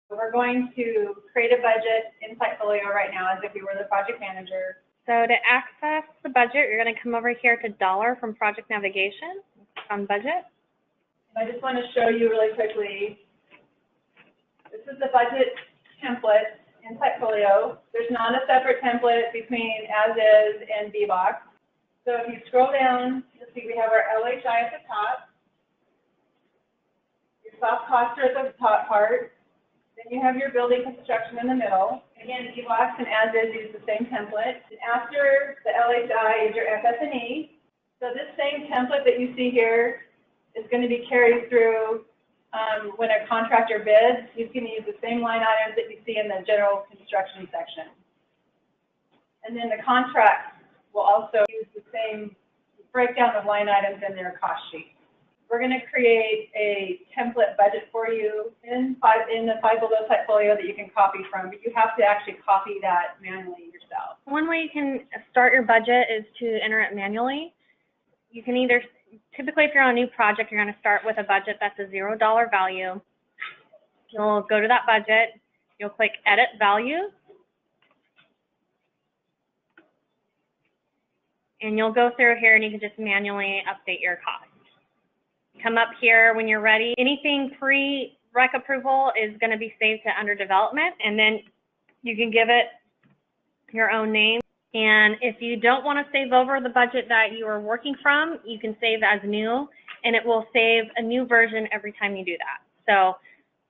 We're going to create a budget in Folio right now as if we were the project manager. So to access the budget, you're going to come over here to dollar from project navigation, click on budget. I just want to show you really quickly, this is the budget template in Folio. There's not a separate template between as is and VBox. So if you scroll down, you'll see we have our LHI at the top. Your soft costs are at the top part. Then you have your building construction in the middle. Again, VBox and as is use the same template. And after the LHI is your FF&E. So this same template that you see here is going to be carried through when a contractor bids. You can use the same line items that you see in the general construction section. And then the contracts will also use the same breakdown of line items in their cost sheet. We're going to create a template budget for you in the Five Below Folio that you can copy from, but you have to actually copy that manually yourself. One way you can start your budget is to enter it manually. You can either, typically if you're on a new project, you're going to start with a budget that's a $0 value. You'll go to that budget, you'll click Edit Values, and you'll go through here and you can just manually update your costs. Come up here when you're ready. Anything pre-rec approval is going to be saved to under development, and then you can give it your own name. And if you don't want to save over the budget that you are working from, you can save as new, and it will save a new version every time you do that. So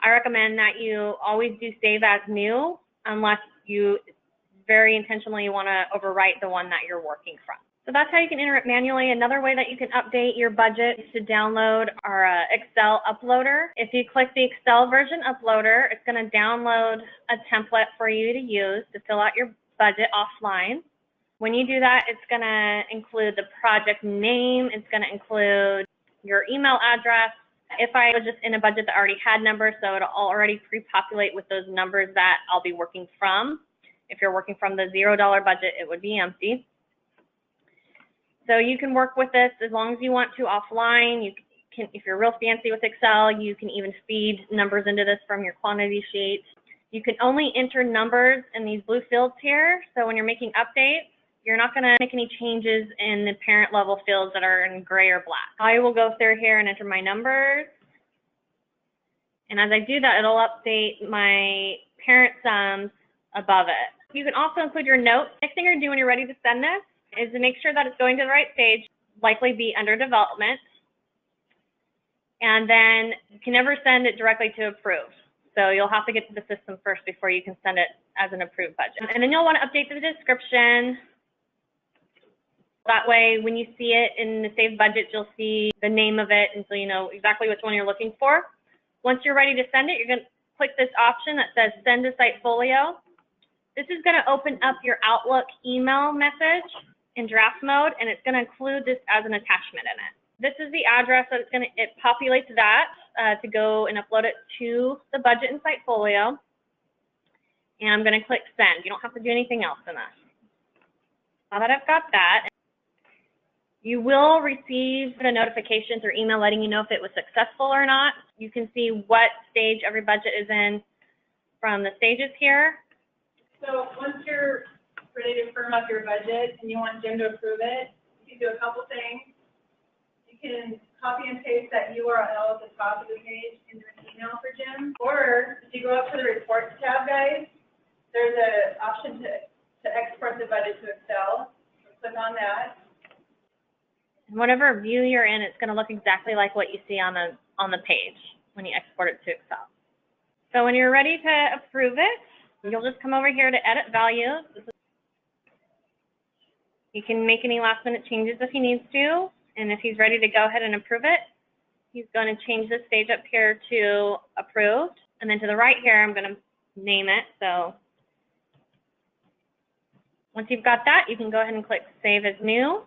I recommend that you always do save as new unless you very intentionally want to overwrite the one that you're working from. So that's how you can enter it manually. Another way that you can update your budget is to download our Excel uploader. If you click the Excel version uploader, it's going to download a template for you to use to fill out your budget offline. When you do that, it's going to include the project name. It's going to include your email address. If I was just in a budget that already had numbers, so it'll already pre-populate with those numbers that I'll be working from. If you're working from the $0 budget, it would be empty. So you can work with this as long as you want to offline. You can, if you're real fancy with Excel, you can even feed numbers into this from your quantity sheet. You can only enter numbers in these blue fields here. So when you're making updates, you're not going to make any changes in the parent level fields that are in gray or black. I will go through here and enter my numbers. And as I do that, it'll update my parent sums above it. You can also include your notes. Next thing you're going to do when you're ready to send this is to make sure that it's going to the right stage, likely be under development. And then you can never send it directly to approved. So you'll have to get to the system first before you can send it as an approved budget. And then you'll want to update the description. That way, when you see it in the saved budget, you'll see the name of it, and so you know exactly which one you're looking for. Once you're ready to send it, you're going to click this option that says Send to Site Folio. This is going to open up your Outlook email message in draft mode, and it's going to include this as an attachment in it. This is the address that it populates that to go and upload it to the budget in Site Folio. And I'm going to click Send. You don't have to do anything else in this. Now that I've got that, you will receive a notification through email letting you know if it was successful or not. You can see what stage every budget is in from the stages here. So once you're ready to firm up your budget and you want Jim to approve it, you can do a couple things. You can copy and paste that URL at the top of the page into an email for Jim. Or if you go up to the Reports tab, guys, there's an option to export the budget to Excel. So click on that. Whatever view you're in, it's going to look exactly like what you see on the page when you export it to Excel. So when you're ready to approve it, you'll just come over here to Edit Values. You can make any last-minute changes if he needs to, and if he's ready to go ahead and approve it, he's going to change this stage up here to Approved, and then to the right here, I'm going to name it. So once you've got that, you can go ahead and click Save as New.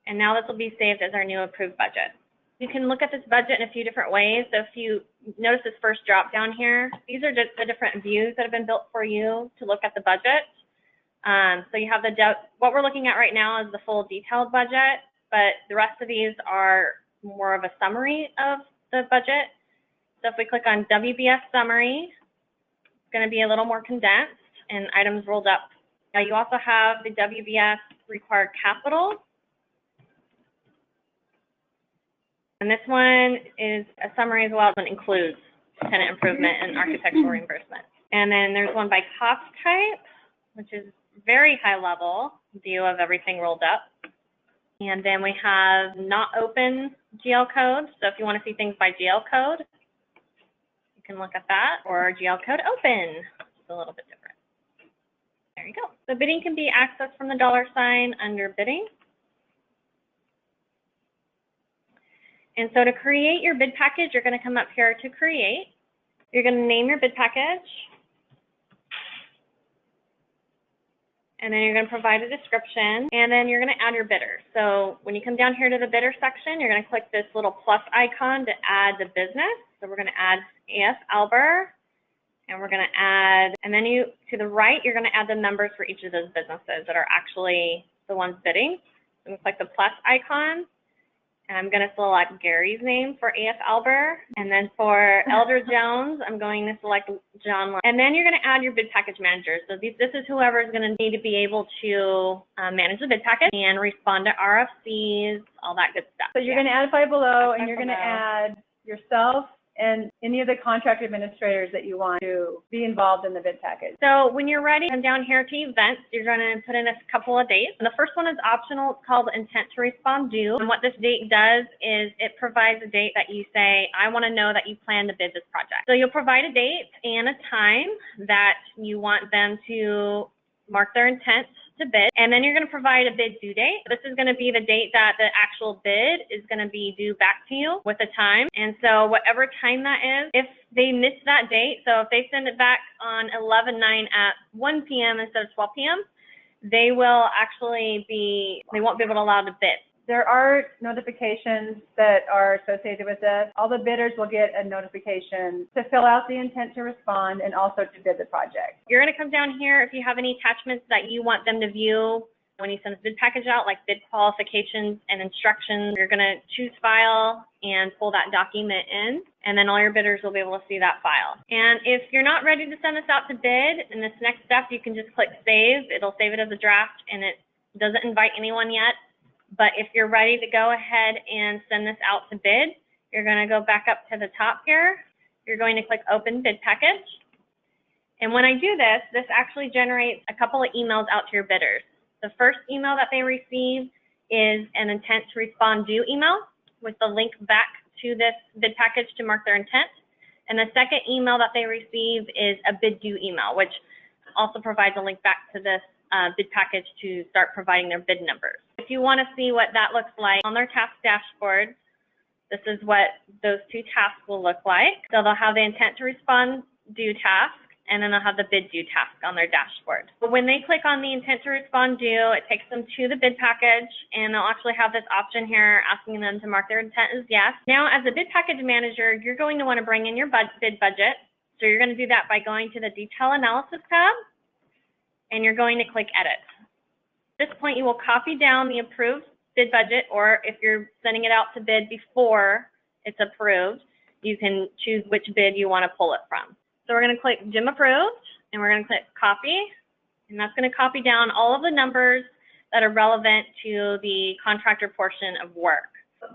And now this will be saved as our new approved budget. You can look at this budget in a few different ways. So if you notice this first drop down here, these are just the different views that have been built for you to look at the budget. So you have what we're looking at right now is the full detailed budget, but the rest of these are more of a summary of the budget. So if we click on WBS summary, it's going to be a little more condensed and items rolled up. Now you also have the WBS required capital. And this one is a summary as well, and includes tenant improvement and architectural reimbursement. And then there's one by cost type, which is very high level view of everything rolled up. And then we have not open GL code. So if you want to see things by GL code, you can look at that, or GL code open. It's a little bit different. There you go. The bidding can be accessed from the $ under bidding. And so to create your bid package, you're going to come up here to create. You're going to name your bid package. And then you're going to provide a description. And then you're going to add your bidder. So when you come down here to the bidder section, you're going to click this little plus icon to add the business. So we're going to add AF Alber. And we're going to add, and then to the right, you're going to add the numbers for each of those businesses that are actually the ones bidding. So I'm going to click the plus icon. And I'm going to select Gary's name for AF Alber. And then for Elder Jones, I'm going to select John. And then you're going to add your bid package manager. So this is whoever is going to need to be able to manage the bid package and respond to RFCs, all that good stuff. So you're going to add Five Below, and you're going to add yourself and any of the contract administrators that you want to be involved in the bid package. So when you're ready, come down here to events. You're going to put in a couple of dates. And the first one is optional. It's called intent to respond due. And what this date does is it provides a date that you say, I want to know that you plan to bid this project. So you'll provide a date and a time that you want them to mark their intent to bid, and then you're going to provide a bid due date. This is going to be the date that the actual bid is going to be due back to you with a time. And so whatever time that is, if they miss that date, so if they send it back on 11/9 at 1 p.m. instead of 12 p.m., they will actually they won't be able to allow to bid. There are notifications that are associated with this. All the bidders will get a notification to fill out the intent to respond and also to bid the project. You're going to come down here if you have any attachments that you want them to view when you send the bid package out, like bid qualifications and instructions. You're going to choose file and pull that document in, and then all your bidders will be able to see that file. And if you're not ready to send this out to bid, in this next step, you can just click save. It'll save it as a draft, and it doesn't invite anyone yet. But if you're ready to go ahead and send this out to bid, you're going to go back up to the top here. You're going to click Open Bid Package. And when I do this, this actually generates a couple of emails out to your bidders. The first email that they receive is an intent to respond due email with the link back to this bid package to mark their intent. And the second email that they receive is a bid due email, which also provides a link back to this bid package to start providing their bid numbers. If you want to see what that looks like on their task dashboard, this is what those two tasks will look like. So they'll have the intent to respond due task, and then they'll have the bid due task on their dashboard. But when they click on the intent to respond due, it takes them to the bid package, and they'll actually have this option here asking them to mark their intent as yes. Now, as a bid package manager, you're going to want to bring in your bid budget. So you're going to do that by going to the Detail Analysis tab, and you're going to click Edit. At this point, you will copy down the approved bid budget, or if you're sending it out to bid before it's approved, you can choose which bid you want to pull it from. So we're going to click Jim Approved, and we're going to click Copy, and that's going to copy down all of the numbers that are relevant to the contractor portion of work.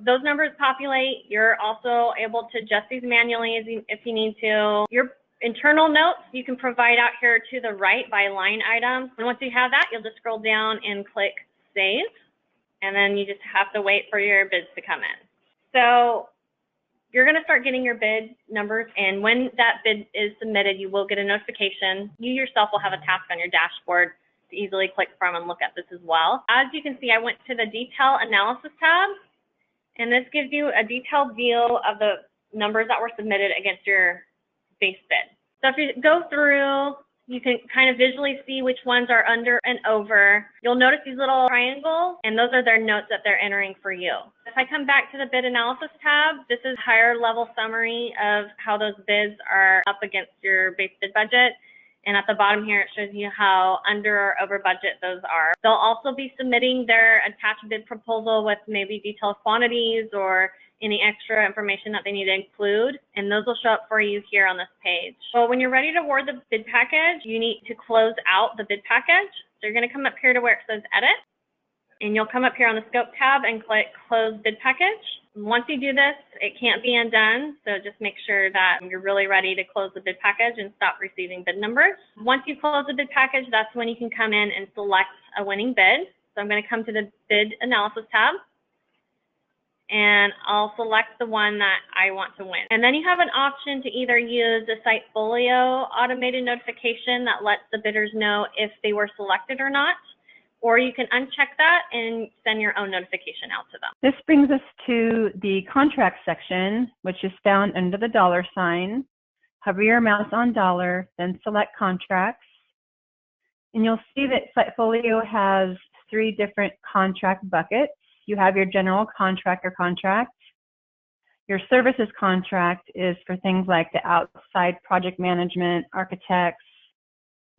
Those numbers populate. You're also able to adjust these manually if you need to. Your internal notes you can provide out here to the right by line items. And once you have that, you'll just scroll down and click Save, and then you just have to wait for your bids to come in. So you're going to start getting your bid numbers, and when that bid is submitted, you will get a notification. You yourself will have a task on your dashboard to easily click from and look at this as well. As you can see, I went to the Detail Analysis tab, and this gives you a detailed view of the numbers that were submitted against your base bid. So if you go through, you can kind of visually see which ones are under and over. You'll notice these little triangles, and those are their notes that they're entering for you. If I come back to the Bid Analysis tab, this is higher level summary of how those bids are up against your base bid budget. And at the bottom here, it shows you how under or over budget those are. They'll also be submitting their attached bid proposal with maybe detailed quantities or any extra information that they need to include, and those will show up for you here on this page. So when you're ready to award the bid package, you need to close out the bid package. So you're going to come up here to where it says edit, and you'll come up here on the scope tab and click close bid package. Once you do this, it can't be undone, so just make sure that you're really ready to close the bid package and stop receiving bid numbers. Once you close the bid package, that's when you can come in and select a winning bid. So I'm going to come to the bid analysis tab, and I'll select the one that I want to win. And then you have an option to either use the Folio automated notification that lets the bidders know if they were selected or not, or you can uncheck that and send your own notification out to them. This brings us to the contract section, which is found under the $sign. Hover your mouse on dollar, then select contracts. And you'll see that Folio has 3 different contract buckets. You have your general contractor contract. Your services contract is for things like the outside project management, architects,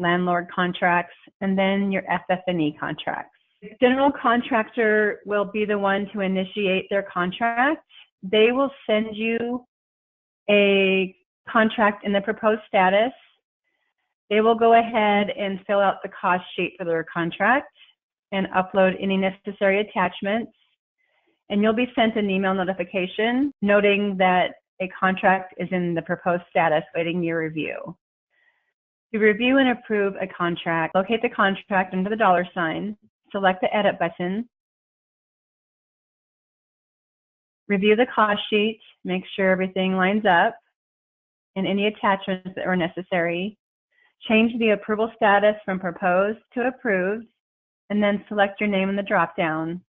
landlord contracts, and then your FF&E contracts. The general contractor will be the one to initiate their contract. They will send you a contract in the proposed status. They will go ahead and fill out the cost sheet for their contract and upload any necessary attachments. And you'll be sent an email notification noting that a contract is in the proposed status waiting your review. To review and approve a contract, locate the contract under the $sign, select the edit button, review the cost sheet, make sure everything lines up, and any attachments that are necessary. Change the approval status from proposed to approved, and then select your name in the drop-down,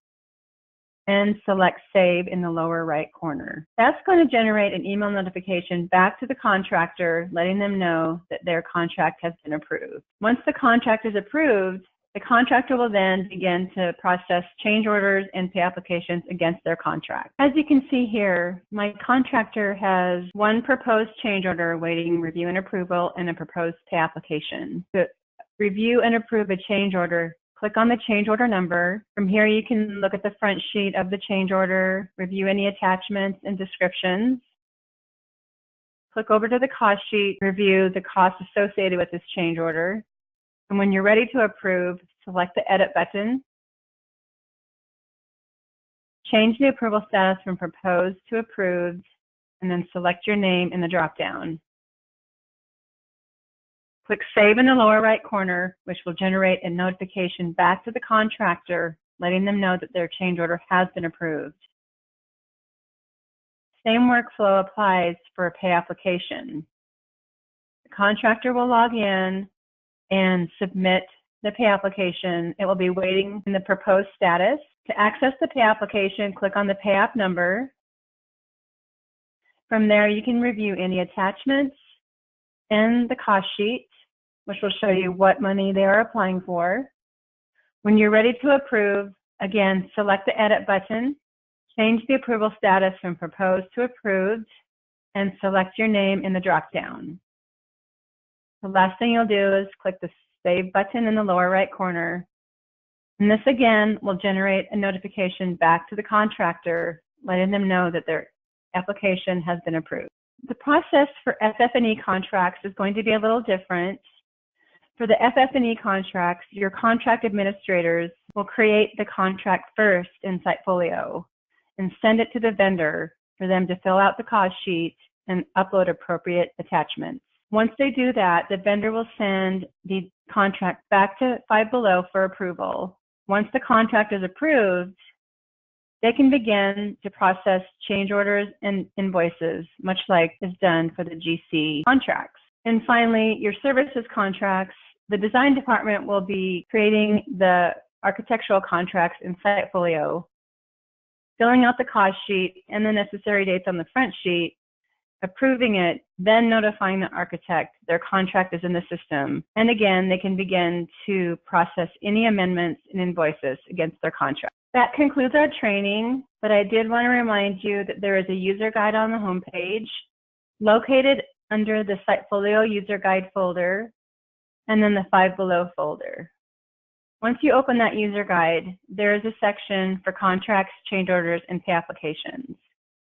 and select Save in the lower right corner. That's going to generate an email notification back to the contractor, letting them know that their contract has been approved. Once the contract is approved, the contractor will then begin to process change orders and pay applications against their contract. As you can see here, my contractor has 1 proposed change order awaiting review and approval and a proposed pay application. To review and approve a change order, click on the change order number. From here, you can look at the front sheet of the change order, review any attachments and descriptions. Click over to the cost sheet, review the costs associated with this change order. And when you're ready to approve, select the edit button. Change the approval status from proposed to approved, and then select your name in the drop-down. Click Save in the lower right corner, which will generate a notification back to the contractor, letting them know that their change order has been approved. Same workflow applies for a pay application. The contractor will log in and submit the pay application. It will be waiting in the proposed status. To access the pay application, click on the pay app number. From there, you can review any attachments and the cost sheet, which will show you what money they are applying for. When you're ready to approve, again, select the edit button, change the approval status from proposed to approved, and select your name in the drop-down. The last thing you'll do is click the Save button in the lower right corner. And this again will generate a notification back to the contractor, letting them know that their application has been approved. The process for FF&E contracts is going to be a little different. For the FF&E contracts, your contract administrators will create the contract first in Folio and send it to the vendor for them to fill out the cost sheet and upload appropriate attachments. Once they do that, the vendor will send the contract back to Five Below for approval. Once the contract is approved, they can begin to process change orders and invoices, much like is done for the GC contracts. And finally, your services contracts, the design department will be creating the architectural contracts in Folio, filling out the cost sheet and the necessary dates on the front sheet, approving it, then notifying the architect their contract is in the system. And again, they can begin to process any amendments and invoices against their contract. That concludes our training, but I did want to remind you that there is a user guide on the homepage. Located under the Folio user guide folder and then the Five Below folder. Once you open that user guide, there is a section for contracts, change orders, and pay applications.